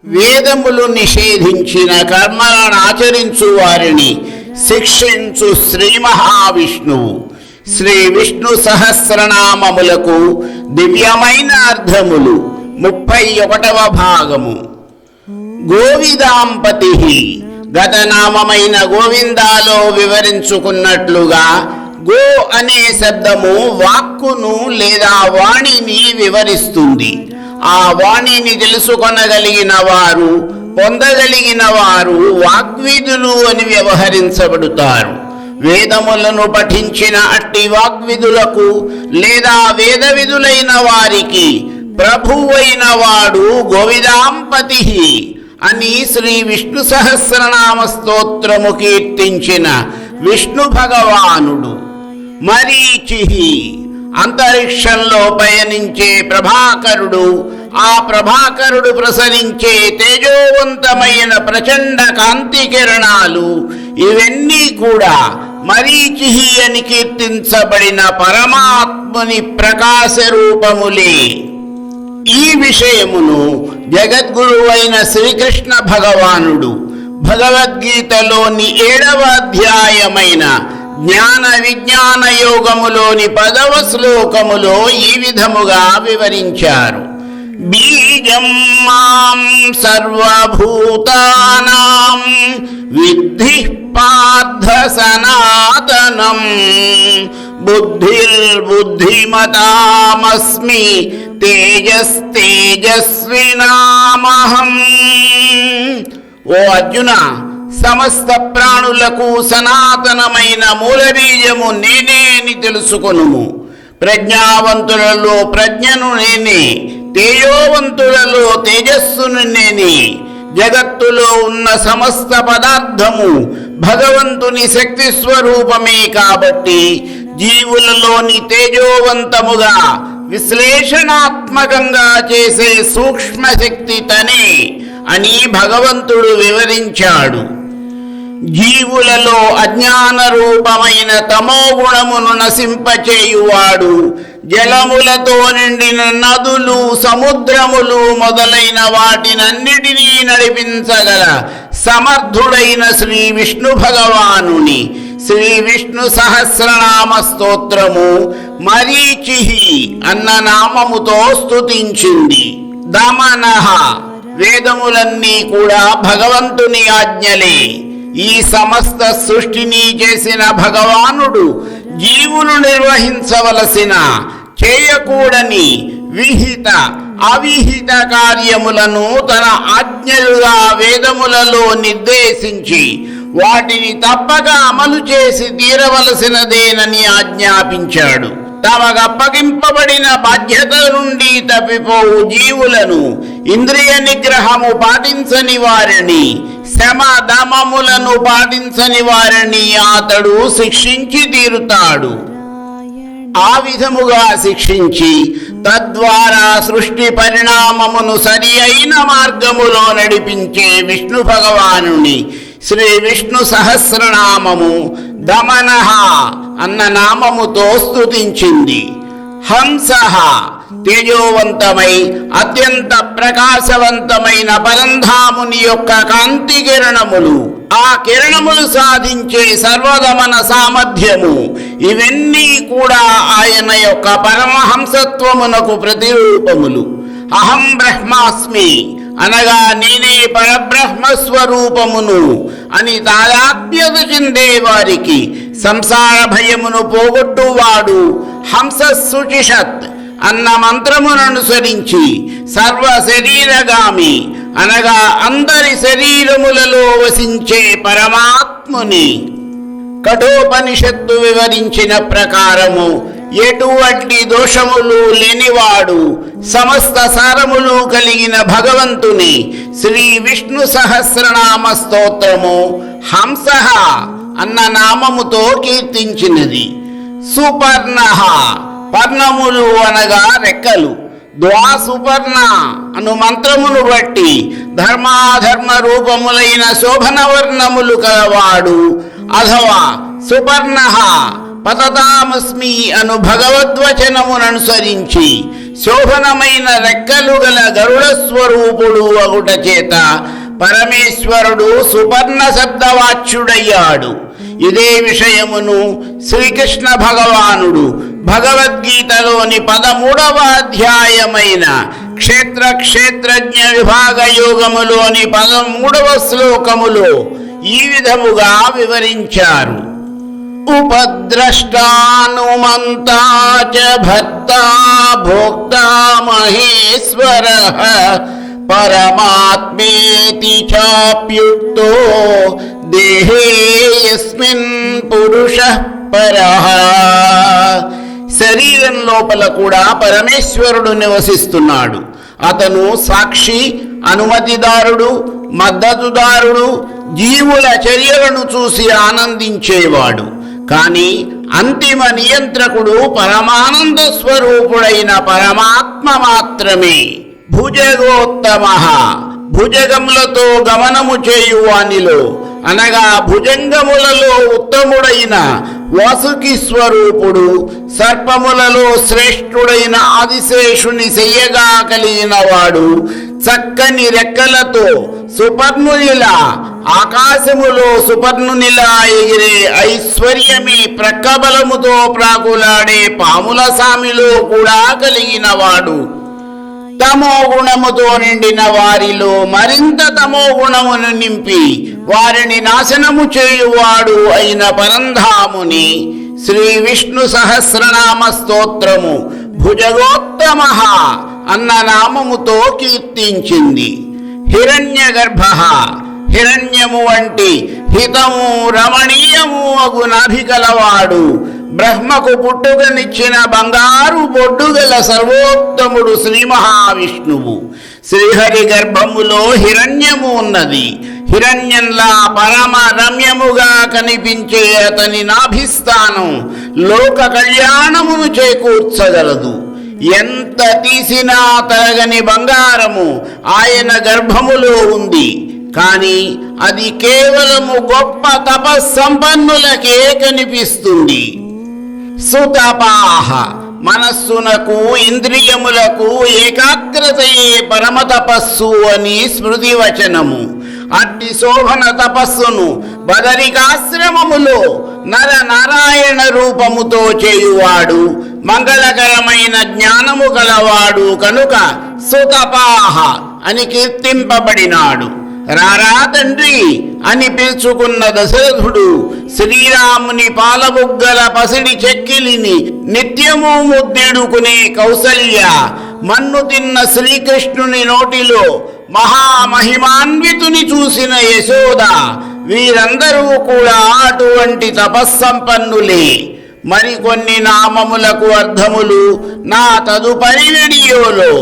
వేదములు నిషేధించిన కర్మలను ఆచరించు వారిని శిక్షించు శ్రీ మహావిష్ణువు. శ్రీ విష్ణు సహస్రనామములకు దివ్యమైన అర్థములు. 31వ భాగము. గోవిదాంపతి. గత నామమైన గోవిందాలో వివరించుకున్నట్లుగా గో అనే శబ్దము వాక్కును లేదా వాణిని వివరిస్తుంది. ఆ వాణిని తెలుసుకొనగలిగిన వారు, పొందగలిగిన వారు వాగ్విదులు అని వ్యవహరించబడతారు. వేదములను పఠించిన అట్టి వాగ్విదులకు లేదా వేదవిధులైన వారికి ప్రభువైన వాడు గోవిదాంపతి అని శ్రీ విష్ణు సహస్రనామ స్తోత్రము కీర్తించిన విష్ణు భగవానుడు. మరీచిహి. అంతరిక్షంలో పయనించే ప్రభాకరుడు. ఆ ప్రభాకరుడు ప్రసరించే తేజోవంతమైన ప్రచండ కాంతి కిరణాలు ఇవన్నీ కూడా మరీచిహి అని కీర్తించబడిన పరమాత్ముని ప్రకాశ రూపములే. ఈ విషయమును జగద్గురువైన శ్రీకృష్ణ భగవానుడు భగవద్గీతలోని 7వ అధ్యాయమైన జ్ఞాన విజ్ఞాన యోగములోని 10వ శ్లోకములో ఈ విధముగా వివరించారు. బీజం మాం సర్వభూతానాం విద్ధి పార్థ సనాతనం బుద్ధిర్బుద్ధిమతామస్మి తేజస్తేజస్వినామహం. ఓ అర్జున, సమస్త ప్రాణులకు సనాతనమైన మూలబీజము నేనే అని తెలుసుకొనుము. ప్రజ్ఞావంతులలో ప్రజ్ఞను నేనే, తేజోవంతులలో తేజస్సును నేనే. జగత్తులో ఉన్న సమస్త పదార్థము భగవంతుని శక్తి స్వరూపమే కాబట్టి జీవులలోని తేజోవంతముగా విశ్లేషణాత్మకంగా చేసే సూక్ష్మ శక్తి తనే అని భగవంతుడు వివరించాడు. జీవులలో అజ్ఞాన రూపమైన తమో గుణమును నశింపచేయువాడు జలములతో నిండిన నదులు, సముద్రములు మొదలైన వాటినన్నిటినీ నడిపించగల సమర్థుడైన శ్రీ విష్ణు భగవానుని శ్రీ విష్ణు సహస్రనామ స్తోత్రము మరీచిహి అన్న నామముతో స్తుతించింది. దమనః. వేదములన్నీ కూడా భగవంతుని ఆజ్ఞలే. ఈ సమస్త సృష్టిని చేసిన భగవానుడు జీవులు నిర్వహించవలసిన, చేయకూడని విహిత అవిహిత కార్యములను తన ఆజ్ఞలుగా వేదములలో నిర్దేశించి వాటిని తప్పక అమలు చేసి తీరవలసినదేనని ఆజ్ఞాపించాడు. తమకప్పగింపబడిన బాధ్యత నుండి తప్పిపోవు జీవులను, ఇంద్రియ నిగ్రహము పాటించని వారిని, శమ దమములను పాటించని వారిని అతడు శిక్షించి తీరుతాడు. ఆ విధముగా శిక్షించి తద్వారా సృష్టి పరిణామమును సరి అయిన మార్గములో నడిపించే విష్ణు భగవానుని శ్రీ విష్ణు సహస్రనామము దమనః అన్న నామముతో స్తుతించింది. హంసః. తేజోవంతమై అత్యంత ప్రకాశవంతమైన పరంధాముని యొక్క కాంతి కిరణములు, ఆ కిరణములు సాధించే సర్వదమన సామర్థ్యము, ఇవన్నీ కూడా ఆయన యొక్క పరమహంసత్వమునకు ప్రతిరూపములు. అహం బ్రహ్మాస్మి అనగా నేనే పరబ్రహ్మస్వరూపమును అని తాదాత్మ్యత చెందే వారికి సంసార భయమును పోగొట్టువాడు హంస శుచిషత్ అన్న మంత్రమును అనుసరించి సర్వ శరీరగామి అనగా అందరి శరీరములలో వసించే పరమాత్ముని. కఠోపనిషత్తు వివరించిన ప్రకారము ఎటువంటి దోషములు లేనివాడు, సమస్త సారములు కలిగిన భగవంతుని శ్రీ విష్ణు సహస్రనామ స్తోత్రము హంసః అన్న నామముతో కీర్తించినది. సుపర్ణః. పర్ణములు అనగా రెక్కలు. ద్వాసుపర్ణ అను మంత్రమును బట్టి ధర్మాధర్మ రూపములైన శోభనవర్ణములు కలవాడు. అథవా సుపర్ణః పతతామస్మి అను భగవద్వచనముననుసరించి శోభనమైన రెక్కలు గల గరుడ స్వరూపుడు అగుట చేత పరమేశ్వరుడు సుపర్ణ శబ్దవాచ్యుడయ్యాడు. ఇదే విషయమును శ్రీకృష్ణ భగవానుడు భగవద్గీతలోని 13వ అధ్యాయమైన క్షేత్రజ్ఞ విభాగ యోగములోని 13వ శ్లోకములో ఈ విధముగా వివరించారు. ఉపద్రష్టానుమంతా చ భర్తా భోక్తా మహేశ్వరః పరమాత్మేతి చాప్యుక్తో దేహేయస్మిన్ పురుషః పరః. శరీరం లోపల కూడా పరమేశ్వరుడు నివసిస్తున్నాడు. అతను సాక్షి, అనుమతిదారుడు, మద్దతుదారుడు, జీవుల చర్యలను చూసి ఆనందించేవాడు. కానీ అంతిమ నియంత్రకుడు పరమానంద స్వరూపుడైన పరమాత్మ మాత్రమే. భుజగోత్తమ, భుజగములతో గమనము చేయువానిలో అనగా భుజంగములలో ఉత్తముడైన వాసుకి స్వరూపుడు, సర్పములలో శ్రేష్ఠుడైన ఆదిశేషుని చెయ్యగా కలిగిన వాడు, చక్కని రెక్కలతో సుపర్ణునిలా ఆకాశములో సుపర్ణునిలా ఎగిరే ఐశ్వర్యమే ప్రక్కబలముతో ప్రాకులాడే పాముల సామిలో కూడా కలిగిన వాడు, తమో గుణముతో నిండిన వారిలో మరింత తమో గుణమును నింపి వారిని నాశనము చేయువాడు అయిన పరంధాముని శ్రీ విష్ణు సహస్రనామ స్తోత్రము భుజగోత్తమ అన్న నామముతో కీర్తించింది. హిరణ్య గర్భ, హిరణ్యము వంటి హితము రమణీయము అగు నాభికలవాడు, బ్రహ్మకు పుట్టుకనిచ్చిన బంగారు బొడ్డుగల సర్వోత్తముడు శ్రీ మహావిష్ణువు. శ్రీహరి గర్భములో హిరణ్యము ఉన్నది. హిరణ్యంలా పరమ రమ్యముగా కనిపించే అతని నాభిస్థానం లోక కళ్యాణమును చేకూర్చగలదు. ఎంత తీసినా తరగని బంగారము ఆయన గర్భములో ఉంది. కానీ అది కేవలము గొప్ప తపస్సంపన్నులకే కనిపిస్తుంది. సుతపాహ, మనస్సునకు ఇంద్రియములకు ఏకాగ్రతయే పరమ తపస్సు అని స్మృతి వచనము. అట్టి శోభన తపస్సును బదరికాశ్రమములో నరనారాయణ రూపముతో చేయువాడు, మంగళకరమైన జ్ఞానము గలవాడు కనుక సుతపాహ అని కీర్తింపబడినాడు. రారా తండ్రి అని పిలుచుకున్న దశరథుడు శ్రీరాముని పాలబుగ్గల పసిడి చెక్కిలిని నిత్యము ముద్దెడుకునే కౌసల్య, మన్ను తిన్న శ్రీకృష్ణుని నోటిలో మహామహిమాన్వితుని చూసిన యశోద, వీరందరూ కూడా అటువంటి తపస్సంపన్నులే. మరికొన్ని నామములకు అర్థములు నా తదుపరి వీడియోలో.